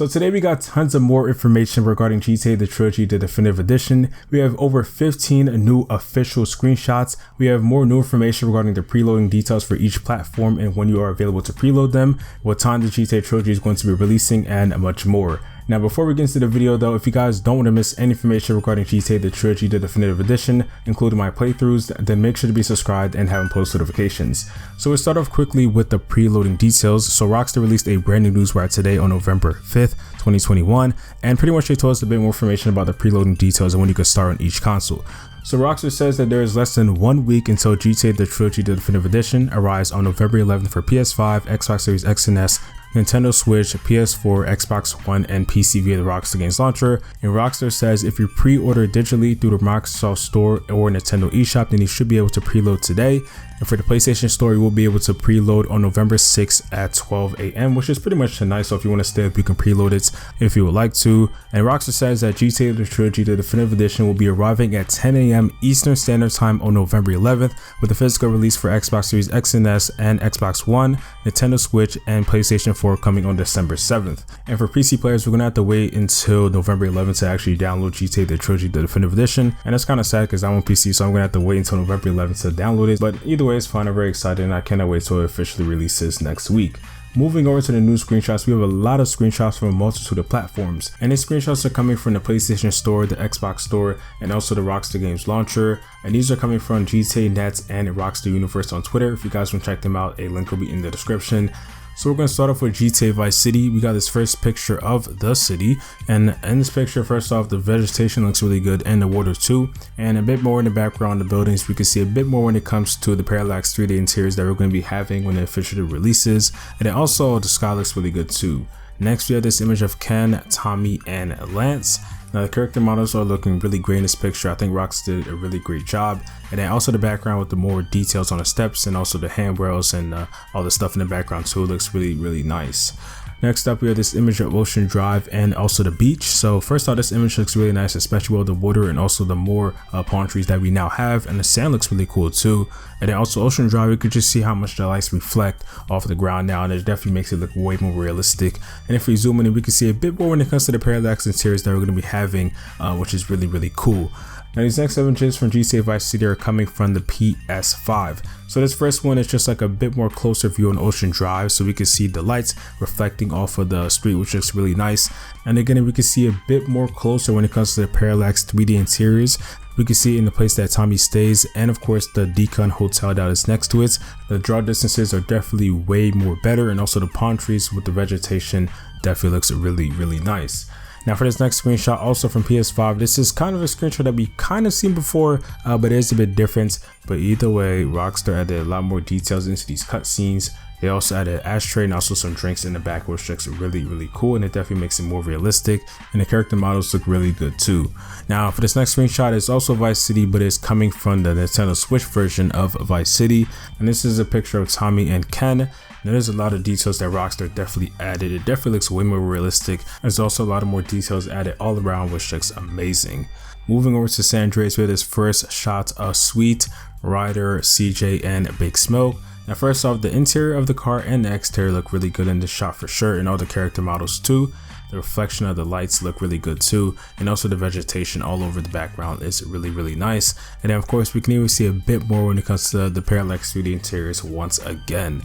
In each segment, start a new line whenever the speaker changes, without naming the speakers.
So today we got tons of more information regarding GTA the Trilogy the Definitive Edition. We have over 15 new official screenshots. We have more new information regarding the preloading details for each platform and when you are available to preload them, what time the GTA Trilogy is going to be releasing, and much more. Now before we get into the video though, if you guys don't want to miss any information regarding GTA the Trilogy the Definitive Edition, including my playthroughs, then make sure to be subscribed and have post notifications. So we'll start off quickly with the preloading details. So Rockstar released a brand new newswire today on November 5th, 2021, and pretty much they told us a bit more information about the preloading details and when you can start on each console. So Rockstar says that there is less than 1 week until GTA the Trilogy the Definitive Edition arrives on November 11th for PS5, Xbox Series X and S, Nintendo Switch, PS4, Xbox One, and PC via the Rockstar Games launcher. And Rockstar says if you pre-order digitally through the Microsoft Store or Nintendo eShop, then you should be able to preload today. And for the PlayStation Store, you will be able to preload on November 6th at 12 a.m, which is pretty much nice. So if you want to stay up, you can preload it if you would like to. And Rockstar says that GTA the Trilogy the Definitive Edition will be arriving at 10 a.m. Eastern Standard Time on November 11th, with the physical release for Xbox Series X and S and Xbox One, Nintendo Switch, and PlayStation 4 coming on December 7th. And for PC players, we're going to have to wait until November 11th to actually download GTA the Trilogy the Definitive Edition. And that's kind of sad because I'm on PC, so I'm going to have to wait until November 11th to download it. But either way, it's fine. I'm very excited and I cannot wait till it officially releases next week. Moving over to the new screenshots, we have a lot of screenshots from a multitude of platforms, and these screenshots are coming from the PlayStation Store, the Xbox Store, and also the Rockstar Games launcher. And these are coming from GTA Nets and Rockstar Universe on Twitter. If you guys want to check them out, a link will be in the description. So we're going to start off with GTA Vice City. We got this first picture of the city, and in this picture, first off, the vegetation looks really good and the water too, and a bit more in the background, the buildings. We can see a bit more when it comes to the Parallax 3D interiors that we're going to be having when it officially releases, and then also the sky looks really good too. Next, we have this image of Ken, Tommy, and Lance. Now the character models are looking really great in this picture. I think Rockstar did a really great job. And then also the background with the more details on the steps and also the handrails and all the stuff in the background too looks really nice. Next up, we have this image of Ocean Drive and also the beach. So first off, this image looks really nice, especially with the water and also the more palm trees that we now have, and the sand looks really cool too. And then also Ocean Drive, you could just see how much the lights reflect off the ground now, and it definitely makes it look way more realistic. And if we zoom in, we can see a bit more when it comes to the parallax interiors that we're going to be having, which is really cool. Now these next images from GTA Vice City are coming from the PS5. So this first one is just like a bit more closer view on Ocean Drive, so we can see the lights reflecting off of the street, which looks really nice. And again, we can see a bit more closer when it comes to the Parallax 3D interiors. We can see it in the place that Tommy stays, and of course the Decon Hotel that is next to it. The draw distances are definitely way more better, and also the palm trees with the vegetation definitely looks really nice. Now for this next screenshot, also from PS5, this is kind of a screenshot that we kind of seen before, but it is a bit different. But either way, Rockstar added a lot more details into these cutscenes. They also added an ashtray and also some drinks in the back, which looks really cool, and it definitely makes it more realistic, and the character models look really good too. Now for this next screenshot, it's also Vice City, but it's coming from the Nintendo Switch version of Vice City, and this is a picture of Tommy and Ken. Now, there's a lot of details that Rockstar definitely added. It definitely looks way more realistic. There's also a lot of more details added all around, which looks amazing. Moving over to San Andreas, we have this first shot of Sweet, Ryder, CJ, and Big Smoke. Now first off, the interior of the car and the exterior look really good in this shot for sure, and all the character models too. The reflection of the lights look really good too, and also the vegetation all over the background is really nice. And then of course we can even see a bit more when it comes to the Parallax 3D interiors once again.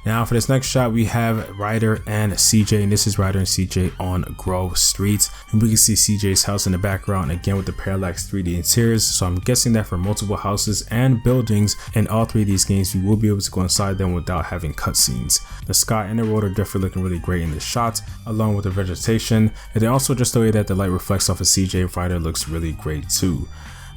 Now for this next shot, we have Ryder and CJ, and this is Ryder and CJ on Grove Street, and we can see CJ's house in the background again with the Parallax 3D interiors. So I'm guessing that for multiple houses and buildings in all three of these games, we will be able to go inside them without having cutscenes. The sky and the road are definitely looking really great in this shot, along with the vegetation, and then also just the way that the light reflects off of CJ and Ryder looks really great too.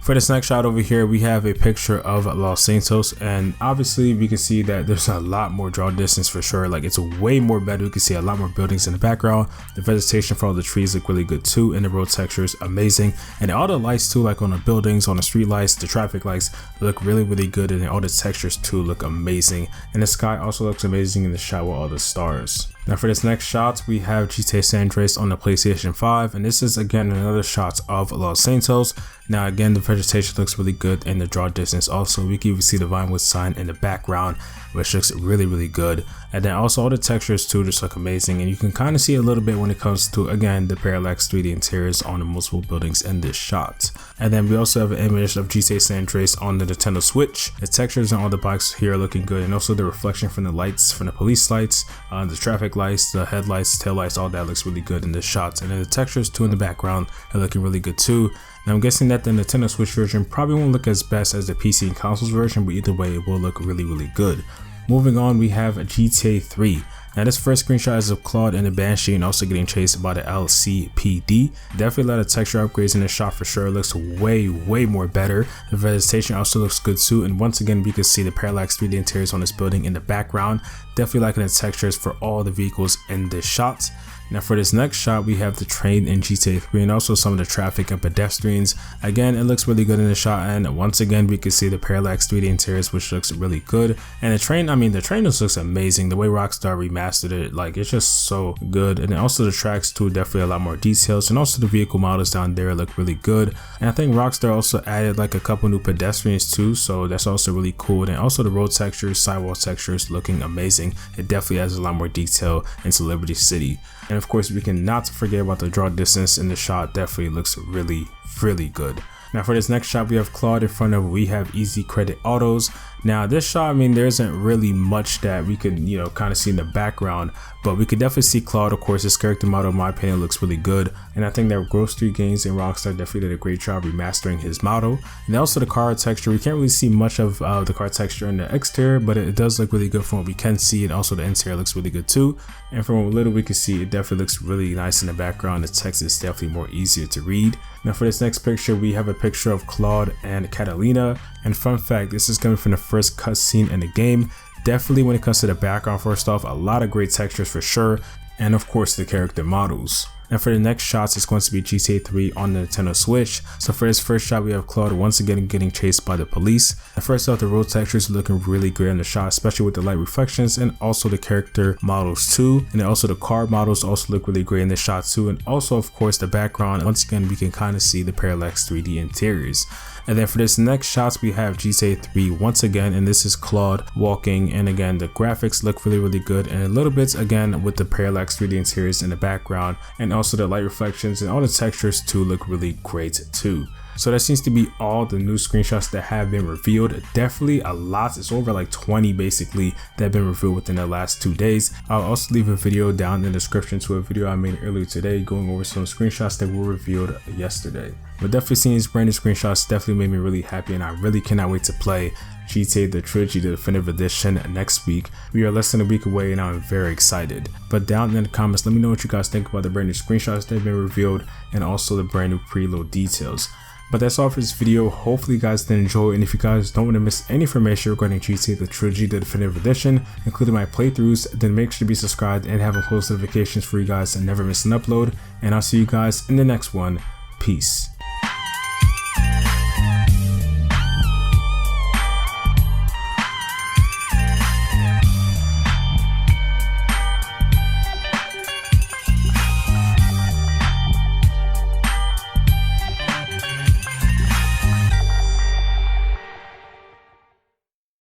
For this next shot over here, we have a picture of Los Santos, and obviously we can see that there's a lot more draw distance for sure. Like, it's way more better. We can see a lot more buildings in the background. The vegetation for all the trees look really good too, and the road texture is amazing. And all the lights too, like on the buildings, on the street lights, the traffic lights look really good, and all the textures too look amazing. And the sky also looks amazing in the shot with all the stars. Now for this next shot, we have GTA San Andreas on the PlayStation 5, and this is again another shot of Los Santos. Now again, the vegetation looks really good and the draw distance also. We can even see the Vinewood sign in the background, which looks really good. And then also all the textures too just look amazing, and you can kind of see a little bit when it comes to, again, the parallax 3D interiors on the multiple buildings in this shot. And then we also have an image of GTA San Andreas on the Nintendo Switch. The textures on all the bikes here are looking good, and also the reflection from the lights, from the police lights, the traffic lights, the headlights, tail lights, all that looks really good in this shot. And then the textures too in the background are looking really good too. Now I'm guessing that the Nintendo Switch version probably won't look as best as the PC and consoles version, but either way it will look really good. Moving on, we have GTA 3. Now this first screenshot is of Claude and the Banshee and also getting chased by the LCPD. Definitely a lot of texture upgrades in this shot for sure. It looks way more better. The vegetation also looks good too, and once again we can see the parallax 3D interiors on this building in the background. Definitely liking the textures for all the vehicles in this shot. Now for this next shot, we have the train in GTA 3 and also some of the traffic and pedestrians. Again, it looks really good in the shot, and once again we can see the parallax 3D interiors, which looks really good. And the train, the train just looks amazing. The way Rockstar remastered it, like, it's just so good. And then also the tracks too, definitely a lot more details, and also the vehicle models down there look really good. And I think Rockstar also added like a couple new pedestrians too, so that's also really cool. And also the road textures, sidewalk textures looking amazing. It definitely adds a lot more detail into Liberty City. And of course we cannot forget about the draw distance in the shot. Definitely looks really good. Now for this next shot, we have Claude in front of, we have easy credit autos. Now this shot, there isn't really much that we could, kind of see in the background, but we could definitely see Claude. Of course, his character model, in my opinion, looks really good. And I think that Grove Street Games and Rockstar definitely did a great job remastering his model. And also the car texture, we can't really see much of the car texture in the exterior, but it does look really good from what we can see. And also the interior looks really good too. And from what little we can see, it definitely looks really nice in the background. The text is definitely more easier to read. Now for this next picture, we have a picture of Claude and Catalina. And fun fact, this is coming from the first cutscene in the game. Definitely when it comes to the background, first off, a lot of great textures for sure. And of course the character models. Now for the next shots, it's going to be GTA 3 on the Nintendo Switch. So for this first shot, we have Claude once again getting chased by the police. And first off, the road textures are looking really great in the shot, especially with the light reflections, and also the character models too. And then also the car models also look really great in the shot too. And also of course the background, once again we can kind of see the parallax 3D interiors. And then for this next shots, we have GTA 3 once again, and this is Claude walking, and again the graphics look really good, and a little bit again with the parallax 3D interiors in the background, and also the light reflections and all the textures too look really great too. So that seems to be all the new screenshots that have been revealed. Definitely a lot. It's over like 20 basically that have been revealed within the last 2 days. I'll also leave a video down in the description to a video I made earlier today going over some screenshots that were revealed yesterday. But definitely seeing these brand new screenshots definitely made me really happy, and I really cannot wait to play GTA the Trilogy, the Definitive Edition next week. We are less than a week away and I'm very excited. But down in the comments, let me know what you guys think about the brand new screenshots that have been revealed and also the brand new preload details. But that's all for this video. Hopefully you guys did enjoy, and if you guys don't want to miss any information regarding GTA the Trilogy, the Definitive Edition, including my playthroughs, then make sure to be subscribed and have post notifications for you guys and never miss an upload. And I'll see you guys in the next one. Peace.